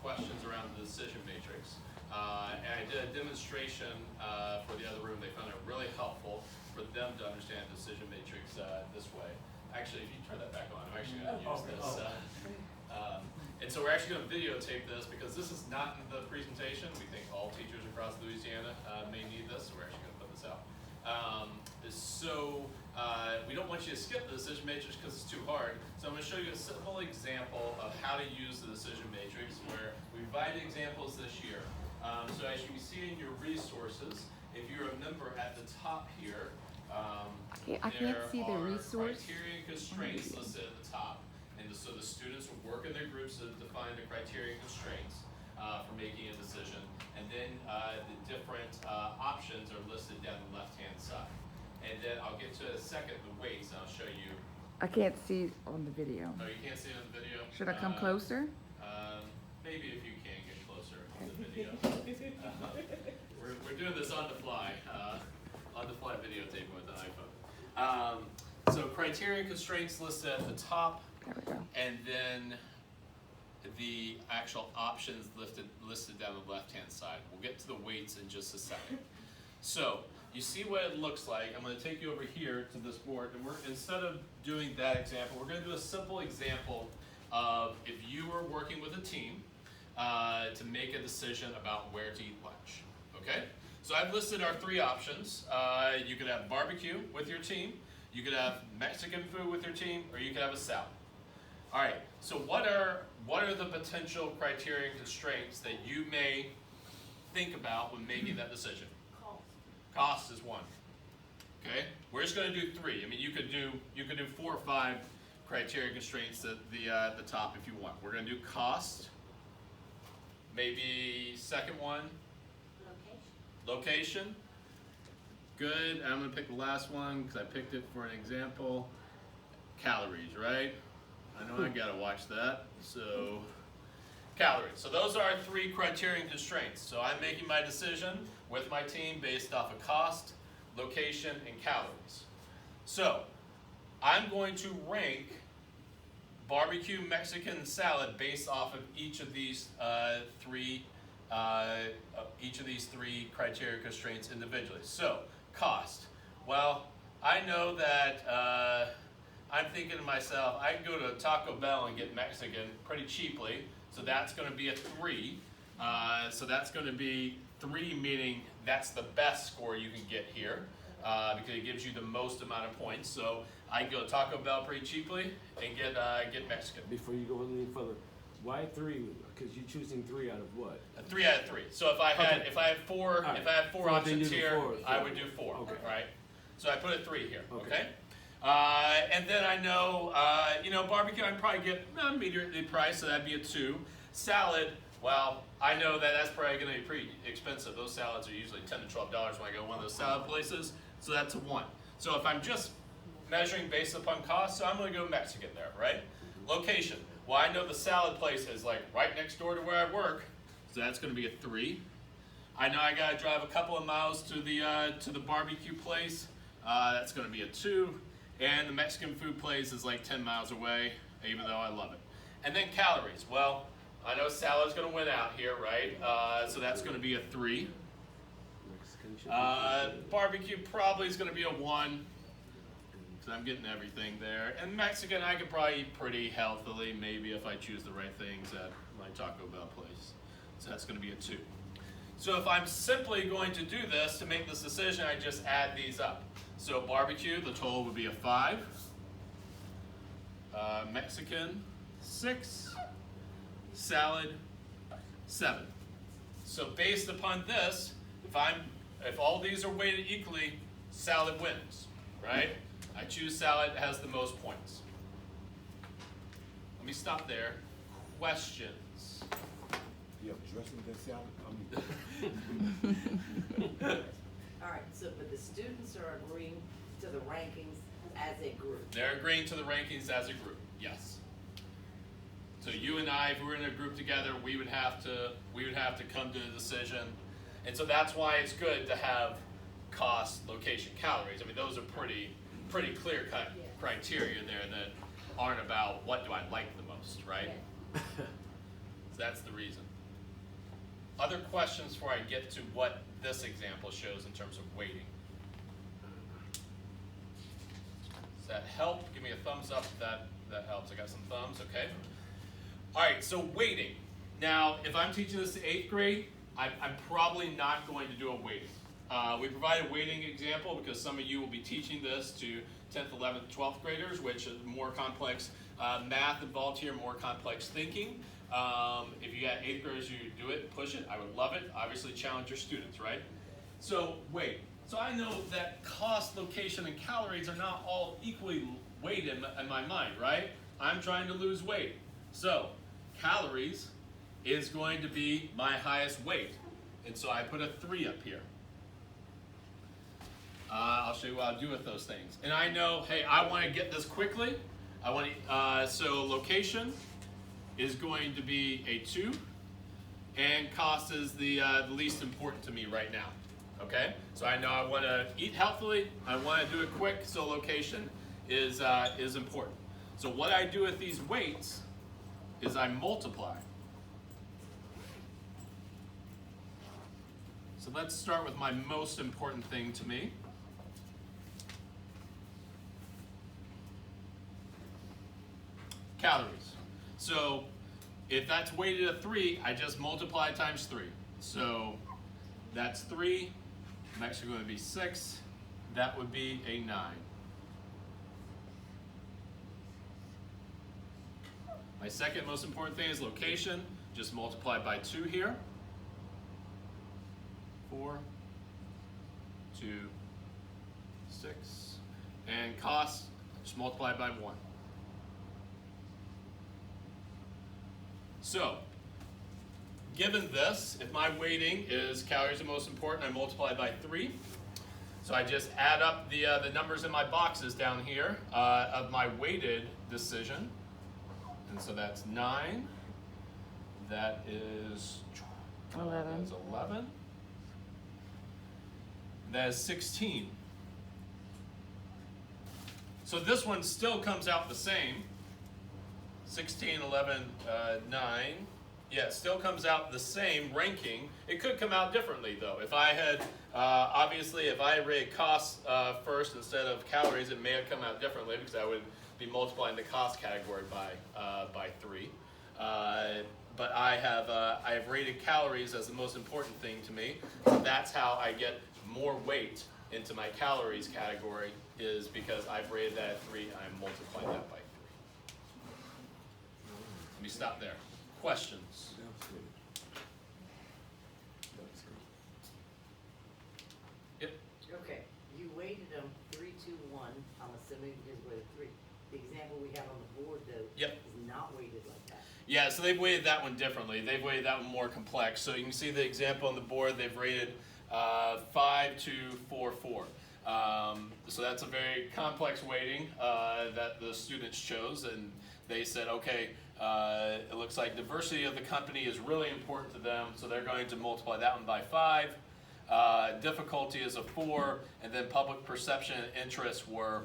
questions around the decision matrix. And I did a demonstration for the other room. They found it really helpful for them to understand the decision matrix this way. Actually, if you turn that back on, I'm actually going to use this. And so we're actually going to videotape this because this is not in the presentation. We think all teachers across Louisiana may need this, so we're actually going to put this out. We don't want you to skip the decision matrix because it's too hard. So I'm going to show you a simple example of how to use the decision matrix where we provided examples this year. So as you can see in your resources, if you're a member at the top here, I can't see the resource. Criteria and constraints listed at the top. And so the students will work in their groups to define the criteria and constraints for making a decision. And then the different options are listed down the left-hand side. And then I'll get to a second the weights, and I'll show you. I can't see on the video. Oh, you can't see it on the video? Should I come closer? Maybe if you can get closer on the video. We're doing this on the fly videotaping with an iPhone. So criteria and constraints listed at the top. There we go. And then the actual options listed down the left-hand side. We'll get to the weights in just a second. So you see what it looks like. I'm going to take you over here to this board, and instead of doing that example, we're going to do a simple example of if you were working with a team to make a decision about where to eat lunch. Okay? So I've listed our three options. You could have barbecue with your team, you could have Mexican food with your team, or you could have a salad. All right, so what are the potential criteria and constraints that you may think about when making that decision? Cost is one. Okay, we're just going to do three. I mean, you could do 4 or 5 criteria constraints at the top if you want. We're going to do cost. Maybe second one. Location. Good. I'm going to pick the last one because I picked it for an example. Calories, right? I know I got to watch that. So calories. So those are our 3 criterion constraints. So I'm making my decision with my team based off of cost, location, and calories. So I'm going to rank barbecue, Mexican, salad based off of each of these three criteria constraints individually. So cost. Well, I know that I'm thinking to myself, I can go to Taco Bell and get Mexican pretty cheaply. So that's going to be a 3. So that's going to be 3, meaning that's the best score you can get here because it gives you the most amount of points. So I can go to Taco Bell pretty cheaply and get Mexican. Before you go any further, why 3? Because you're choosing 3 out of what? 3 out of 3. So if I had 4 right. if I had 4 options here, 4. I would do 4. Okay. Right. So I put a 3 here. Okay. And then I know, barbecue, I'd probably get immediately priced, so that'd be a 2. Salad, well, I know that that's probably going to be pretty expensive. Those salads are usually $10 to $12 when I go to one of those salad places, so that's a 1. So if I'm just measuring based upon cost, so I'm going to go Mexican there, right? Location, well, I know the salad place is like right next door to where I work, so that's going to be a 3. I know I got to drive a couple of miles to the barbecue place, that's going to be a 2. And the Mexican food place is like 10 miles away, even though I love it. And then calories. Well, I know salad's going to win out here, right? So that's going to be a 3. Barbecue probably is going to be a 1, because I'm getting everything there. And Mexican, I could probably eat pretty healthily, maybe if I choose the right things at my Taco Bell place. So that's going to be a 2. So if I'm simply going to do this to make this decision, I just add these up. So barbecue, the total would be a 5. Mexican, 6. Salad, 7. So based upon this, if all these are weighted equally, salad wins, right? I choose salad, it has the most points. Let me stop there. Questions? You have dressing with that salad? All right, so but the students are agreeing to the rankings as a group. They're agreeing to the rankings as a group, yes. So you and I, if we were in a group together, we would have to come to a decision. And so that's why it's good to have cost, location, calories. I mean, those are pretty clear-cut criteria there that aren't about what do I like the most, right? So that's the reason. Other questions before I get to what this example shows in terms of weighting? Does that help? Give me a thumbs up if that helps. I got some thumbs, okay? All right, so weighting. Now, if I'm teaching this to 8th grade, I'm probably not going to do a weighting. We provide a weighting example because some of you will be teaching this to 10th, 11th, 12th graders, which is more complex math involved here, more complex thinking. If you got 8th graders, you do it, push it. I would love it. Obviously, challenge your students, right? So, weight. So I know that cost, location, and calories are not all equally weighted in my mind, right? I'm trying to lose weight. So, calories is going to be my highest weight. And so I put a 3 up here. I'll show you what I'll do with those things. And I know, hey, I want to get this quickly. So location is going to be a 2, and cost is the least important to me right now. Okay? So I know I want to eat healthily. I want to do it quick. So location is important. So what I do with these weights is I multiply. So let's start with my most important thing to me. Calories. So if that's weighted at 3, I just multiply times 3. So that's 3. I'm actually going to be 6. That would be a 9. My second most important thing is location. Just multiply by 2 here. 4, 2, 6. And cost, just multiply by 1. So, given this, if my weighting is calories are most important, I multiply by 3. So I just add up the numbers in my boxes down here of my weighted decision. And so that's 9. That is 11. That's 11. That is 16. So this one still comes out the same. 16, 11, 9. Yeah, it still comes out the same ranking. It could come out differently though. If I had, obviously if I rated costs first instead of calories, it may have come out differently because I would be multiplying the cost category by 3. But I have rated calories as the most important thing to me. That's how I get more weight into my calories category, is because I've rated that at 3 and I'm multiplying that by 3. Let me stop there. Questions? Yep. Okay, you weighted them 3, 2, 1, I'm assuming because with 3. The example we have on the board though Yep. is not weighted like that. Yeah, so they've weighted that one differently. They've weighted that one more complex. So you can see the example on the board, they've rated 5, 2, 4, 4. So that's a very complex weighting that the students chose, and they said, okay, it looks like diversity of the company is really important to them, so they're going to multiply that one by 5. Difficulty is a 4, and then public perception and interest were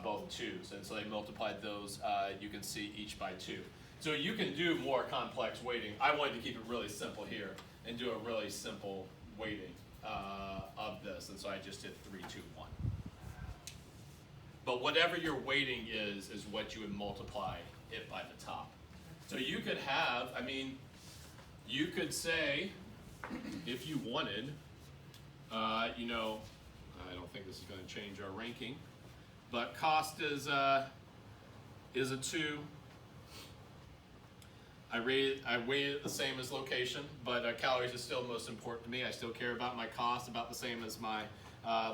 both 2s, and so they multiplied those, you can see, each by 2. So you can do more complex weighting. I wanted to keep it really simple here and do a really simple weighting of this, and so I just did 3, 2, 1. But whatever your weighting is what you would multiply it by the top. So you could have, I mean, you could say, if you wanted, you know, I don't think this is going to change our ranking, but cost is a 2. I weighted it the same as location, but calories is still most important to me. I still care about my cost about the same as my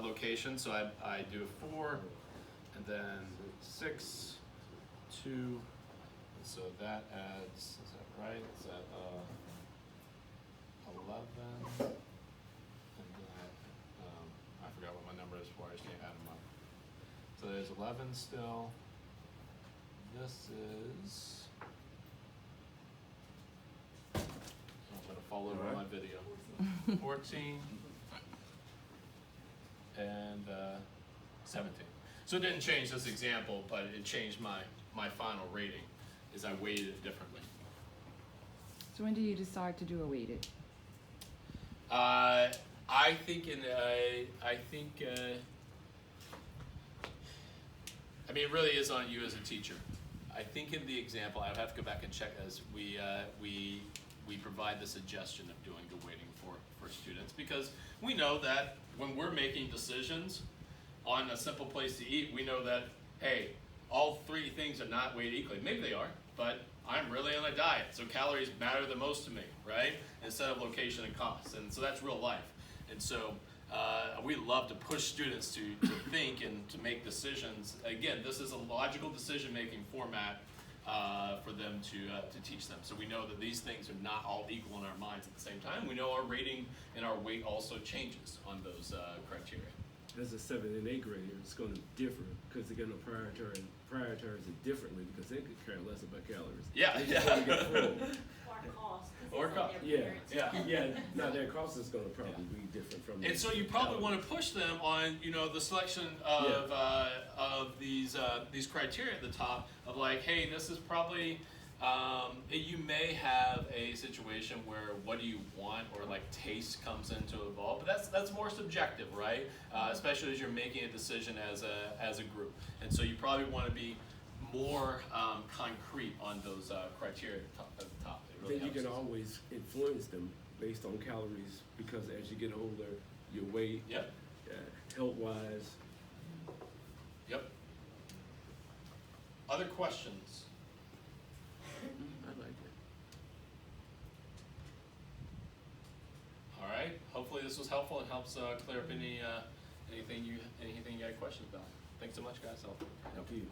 location, so I do a 4, and then 6, 2, and so that adds, is that right? Is that 11? And then I forgot what my number is for, I just can't add them up. So there's 11 still. This is, I'm gonna fall over my video. 14 and 17. So it didn't change this example, but it changed my final rating, is I weighted it differently. So when do you decide to do a weighted? I think I mean, it really is on you as a teacher. I think in the example, I'd have to go back and check as we provide the suggestion of doing the weighting for students, because we know that when we're making decisions on a simple place to eat, we know that, hey, all three things are not weighed equally. Maybe they are, but I'm really on a diet, so calories matter the most to me, right? Instead of location and cost, and so that's real life. And so we love to push students to think and to make decisions. Again, this is a logical decision-making format for them to teach them. So we know that these things are not all equal in our minds at the same time. We know our rating and our weight also changes on those criteria. As a 7th and 8th grader, it's going to differ because they're going to prioritize it differently because they could care less about calories. Yeah, They just want to get full. Or cost. 'cause Or it's on cost. their Yeah, parents' yeah. yeah. Now their cost is going to probably be different from. And so you probably want to push them on, the selection of these criteria at the top of like, hey, this is probably, you may have a situation where what do you want or like taste comes into involved, but that's more subjective, right? Especially as you're making a decision as a group, and so you probably want to be more concrete on those criteria at the top. It really Then you helps can us. always influence them based on calories because as you get older, your weight, Yep. health-wise. Yep. Other questions? I like it. All right. Hopefully this was helpful and helps clear up anything you had questions about. Thanks so much, guys. Thank you.